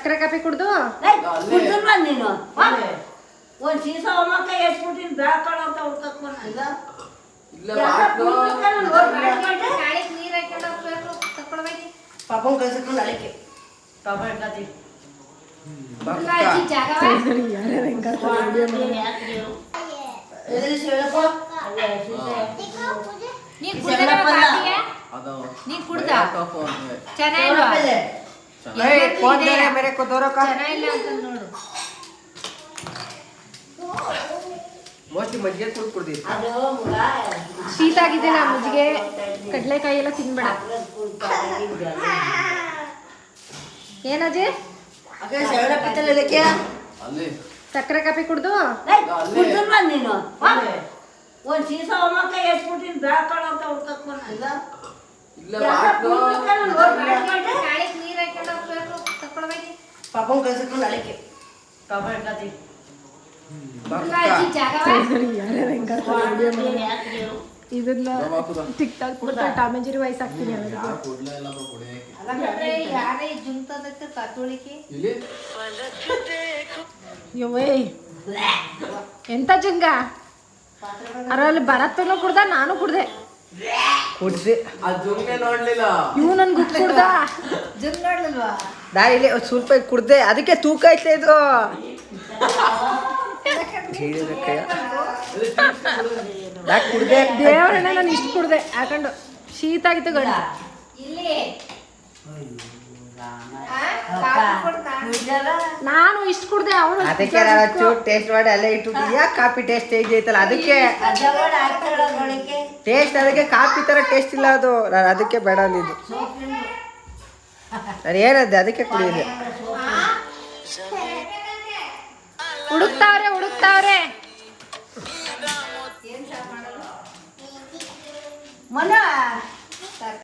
ಸಕ್ಕರೆ ಕಾಫಿ ಕುಡ್ದು ಕುಡ್ದಲ್ವ ನೀನು ಒಂದ್ ಸೀಸ ಒಮ್ಮಕ್ಕ ಎಷ್ಟ್ಬಿಟ್ಟಿನ ಬ್ಯಾಕಳ ಅಂತ ಹುಡ್ಕಕ್ ಬಂದಿಲ್ಲ ನೀರ್ ಹಾಕೊಂಡು ಹೋಗ್ಬೇಕು ತಕೊಳ್ಬೇಕು ಪಾಪನ್ ಕಳ್ಸಕೊಂಡು ಅಳಿಕೆ ಪಾಪ ಹೇಳ್ಕತಿ ನೀನ್ ಕುಡ್ದ ಚೆನ್ನಾಗಿಲ್ವಾ ಚೆನ್ನಾಗಿಲ್ಲ ಅಂತ ನೋಡು ಶೀತ ಆಗಿದೆ ನಾ ಮಜ್ಜಿಗೆ ಕಡ್ಲೆಕಾಯಿ ಎಲ್ಲ ತಿನ್ಬೇಡ ಏನಜಿ ಸಕ್ಕರೆ ಕಾಫಿ ಕುಡ್ದು ಕುಡ್ದಲ್ವ ನೀನು ಒಂದ್ ಸೀಸ ಒಮ್ಮಕ್ಕ ಎಷ್ಟ್ಬಿಟ್ಟಿನ ಬ್ಯಾಕಳ ಅಂತ ಹುಡ್ಕಕ್ ಬಂದಿಲ್ಲ ನೀರ್ ಹಾಕೊಂಡು ಹೋಗ್ಬೇಕು ತಕೊಳ್ಬೇಕು ಪಾಪನ್ ಕಳ್ಸಕೊಂಡು ಅಳಿಕೆ ಪಾಪ ಹೇಳ್ಕತಿ ಇದನ್ನ ಟಿಕ್ ಟಾಕ್ ಕೊಡ್ತಾ ಟಾಮ್ ಅಂಡ್ ಜೆರಿ ವಾಯ್ಸ್ ಹಾಕ್ತೀನಿ ಎಂತ ಜಂಗ ಅದ್ರಲ್ಲಿ ಭರತನು ಕುಡ್ದ ನಾನು ಕುಡ್ದೆ ಇವ್ ನನ್ ಗುಡ್ ಕುಡ್ದ ಜಂಗ್ ನೋಡ್ಲಿಲ್ವಾ ಇಲ್ಲಿ ಸ್ವಲ್ಪ ಕುಡ್ದೆ ಅದಕ್ಕೆ ತೂಕ ಐತೆ ಇದು ಕುಡ್ದೆ ದೇವ್ರಣ್ಣ ನಾನು ಇಷ್ಟು ಕುಡ್ದೆ ಯಾಕಂಡು ಶೀತ ಆಗಿತ್ತು ಗಂಡ ನಾನು ಇಷ್ಟು ಕುಡ್ದೆ ಅವನು ಅದಕ್ಕೆ ಟೇಸ್ಟ್ ಮಾಡಿ ಅಲ್ಲೇ ಇಟ್ಟು ಕಾಫಿ ಟೇಸ್ಟ್ ಐತಲ್ಲ ಅದಕ್ಕೆ ಟೇಸ್ಟ್ ಅದಕ್ಕೆ ಕಾಫಿ ತರ ಟೇಸ್ಟ್ ಇಲ್ಲ ಅದು ನಾನು ಅದಕ್ಕೆ ಬೇಡ ಅಂದಿದ್ದು ನಾನು ಏನದ್ದೆ ಅದಕ್ಕೆ ಕುಡಿಯಿದೆ ಹುಡುಕ್ತಾವ್ರೆ ಮನ